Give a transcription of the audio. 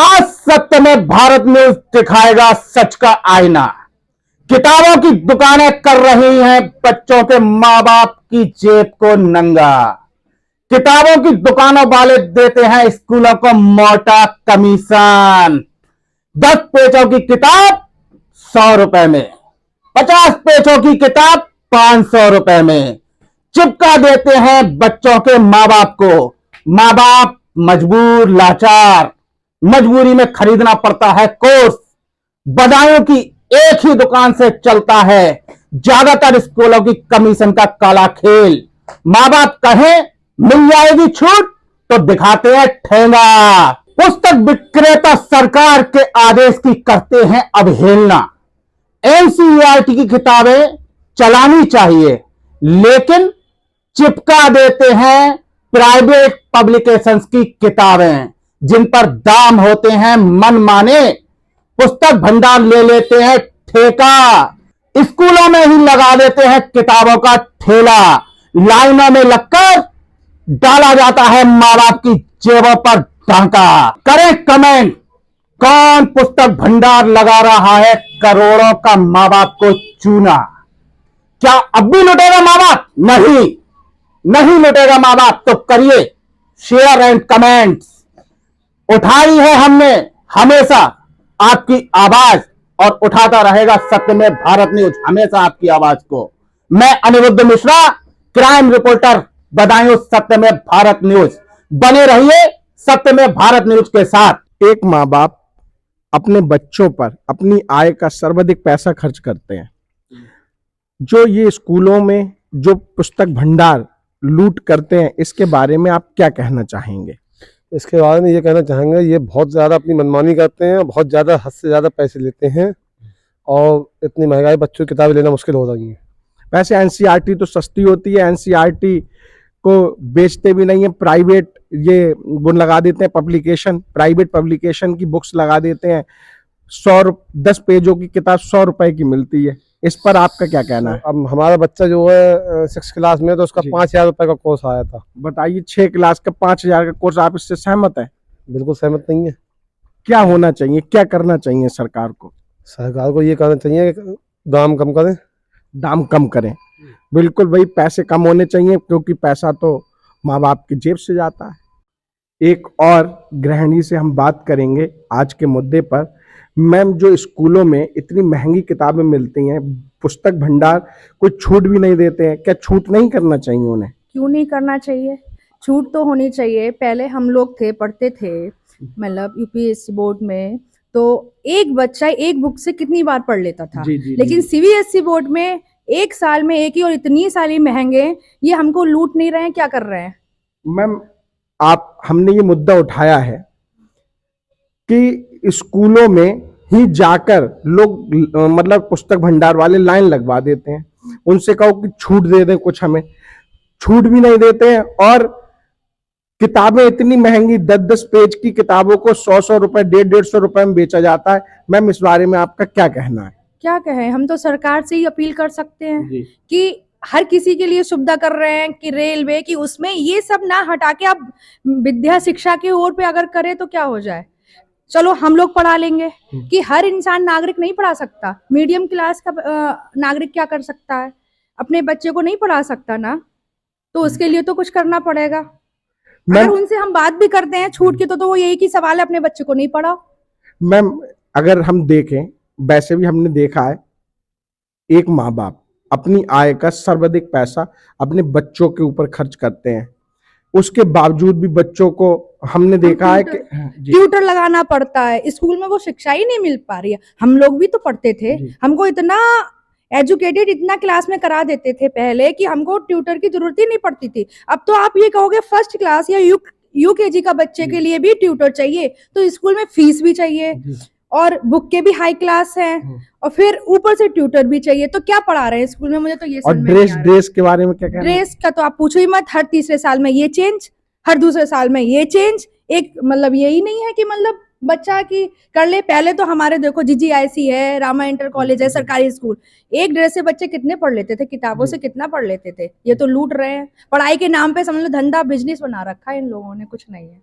आज सत्य में भारत न्यूज दिखाएगा सच का आईना। किताबों की दुकानें कर रही हैं बच्चों के मां बाप की जेब को नंगा। किताबों की दुकानों वाले देते हैं स्कूलों को मोटा कमीशन। 10 पेजों की किताब 100 रुपए में, 50 पेजों की किताब 500 रुपए में चिपका देते हैं बच्चों के मां बाप को। मां बाप मजबूर लाचार, मजबूरी में खरीदना पड़ता है कोर्स। बदायूं की एक ही दुकान से चलता है ज्यादातर स्कूलों की कमीशन का काला खेल। मां बाप कहें मिल जाएगी छूट तो दिखाते हैं ठेंगा। पुस्तक विक्रेता सरकार के आदेश की करते हैं अवहेलना। एनसीईआरटी की किताबें चलानी चाहिए लेकिन चिपका देते हैं प्राइवेट पब्लिकेशंस की किताबें जिन पर दाम होते हैं मनमाने। पुस्तक भंडार ले लेते हैं ठेका, स्कूलों में ही लगा देते हैं किताबों का ठेला। लाइनों में लगकर डाला जाता है मां बाप की जेबों पर डांका। करें कमेंट, कौन पुस्तक भंडार लगा रहा है करोड़ों का मां बाप को चूना? क्या अब भी लुटेगा मां बाप? नहीं लुटेगा मां बाप। तो करिए शेयर एंड कमेंट्स। उठाई है हमने हमेशा आपकी आवाज और उठाता रहेगा सत्य में भारत न्यूज हमेशा आपकी आवाज को। मैं अनिरुद्ध मिश्रा, क्राइम रिपोर्टर, बदायूं सत्य में भारत न्यूज। बने रहिए सत्य में भारत न्यूज के साथ। एक माँ बाप अपने बच्चों पर अपनी आय का सर्वाधिक पैसा खर्च करते हैं। जो ये स्कूलों में जो पुस्तक भंडार लूट करते हैं, इसके बारे में आप क्या कहना चाहेंगे? इसके बारे में ये कहना चाहेंगे, ये बहुत ज़्यादा अपनी मनमानी करते हैं, बहुत ज़्यादा हद से ज़्यादा पैसे लेते हैं और इतनी महंगाई बच्चों की किताबें लेना मुश्किल हो रही है। वैसे एनसीईआरटी तो सस्ती होती है, एनसीईआरटी को बेचते भी नहीं है, प्राइवेट ये वो लगा देते हैं पब्लिकेशन, प्राइवेट पब्लिकेशन की बुक्स लगा देते हैं। 10 पेजों की किताब 100 रुपए की मिलती है। इस पर आपका क्या कहना है? अब हमारा बच्चा जो है 6 क्लास में, तो उसका 5,000 रुपये का कोर्स आया था। बताइए, 6 क्लास का 5,000 का कोर्स, आप इससे सहमत है? बिल्कुल सहमत नहीं है। क्या होना चाहिए, क्या करना चाहिए सरकार को? सरकार को ये करना चाहिए कि दाम कम करें। दाम कम करें, बिल्कुल भाई, पैसे कम होने चाहिए क्योंकि पैसा तो माँ बाप की जेब से जाता है। एक और गृहिणी से हम बात करेंगे आज के मुद्दे पर। मैम, जो स्कूलों में इतनी महंगी किताबें मिलती हैं, पुस्तक भंडार कोई छूट भी नहीं देते हैं, क्या छूट नहीं करना चाहिए उन्हें? क्यों नहीं करना चाहिए? छूट तो होनी चाहिए। पहले हम लोग पढ़ते थे मतलब यूपीएससी बोर्ड में, तो एक बच्चा एक बुक से कितनी बार पढ़ लेता था। लेकिन सीबीएसई बोर्ड में एक साल में एक ही, और इतनी सारी महंगे, ये हमको लूट नहीं रहे हैं, क्या कर रहे हैं? मैम, हमने ये मुद्दा उठाया है कि स्कूलों में ही जाकर लोग मतलब पुस्तक भंडार वाले लाइन लगवा देते हैं। उनसे कहो कि छूट दे दें कुछ, हमें छूट भी नहीं देते हैं। और किताबें इतनी महंगी, 10-10 पेज की किताबों को 100-100 रुपए, 150-150 रुपए में बेचा जाता है। मैम, इस बारे में आपका क्या कहना है? क्या कहें, हम तो सरकार से ही अपील कर सकते हैं कि हर किसी के लिए सुविधा कर रहे हैं कि रेलवे की, उसमें ये सब ना हटा के आप विद्या शिक्षा की ओर पे अगर करें तो क्या हो जाए। चलो हम लोग पढ़ा लेंगे कि हर इंसान नागरिक नहीं पढ़ा सकता। मीडियम क्लास का नागरिक क्या कर सकता है? अपने बच्चे को नहीं पढ़ा सकता ना, तो उसके लिए तो कुछ करना पड़ेगा। अगर उनसे हम बात भी करते हैं छूट की, तो वो यही की सवाल है, अपने बच्चे को नहीं पढ़ाओ। मैम, अगर हम देखें, वैसे भी हमने देखा है, एक माँ बाप अपनी आय का सर्वाधिक पैसा अपने बच्चों के ऊपर खर्च करते हैं। उसके बावजूद भी बच्चों को हमने देखा है कि ट्यूटर लगाना पड़ता है। स्कूल में वो शिक्षा ही नहीं मिल पा रही है। हम लोग भी तो पढ़ते थे, हमको इतना एजुकेटेड इतना क्लास में करा देते थे पहले कि हमको ट्यूटर की जरूरत ही नहीं पड़ती थी। अब तो आप ये कहोगे फर्स्ट क्लास या यूकेजी का बच्चे के लिए भी ट्यूटर चाहिए, तो स्कूल में फीस भी चाहिए और बुक के भी हाई क्लास हैं और फिर ऊपर से ट्यूटर भी चाहिए। तो क्या पढ़ा रहे हैं स्कूल में? मुझे तो ये और ड्रेस के बारे में क्या कहना है? ड्रेस का तो आप पूछो ही मत। हर तीसरे साल में ये चेंज, हर दूसरे साल में ये चेंज। एक मतलब यही नहीं है कि मतलब बच्चा की कर ले। पहले तो हमारे देखो जीजीआईसी है, रामा इंटर कॉलेज है, सरकारी स्कूल, एक ड्रेस से बच्चे कितने पढ़ लेते थे, किताबों से कितना पढ़ लेते थे। ये तो लूट रहे हैं। पढ़ाई के नाम पे समझ लो धंधा बिजनेस बना रखा है इन लोगों ने, कुछ नहीं है।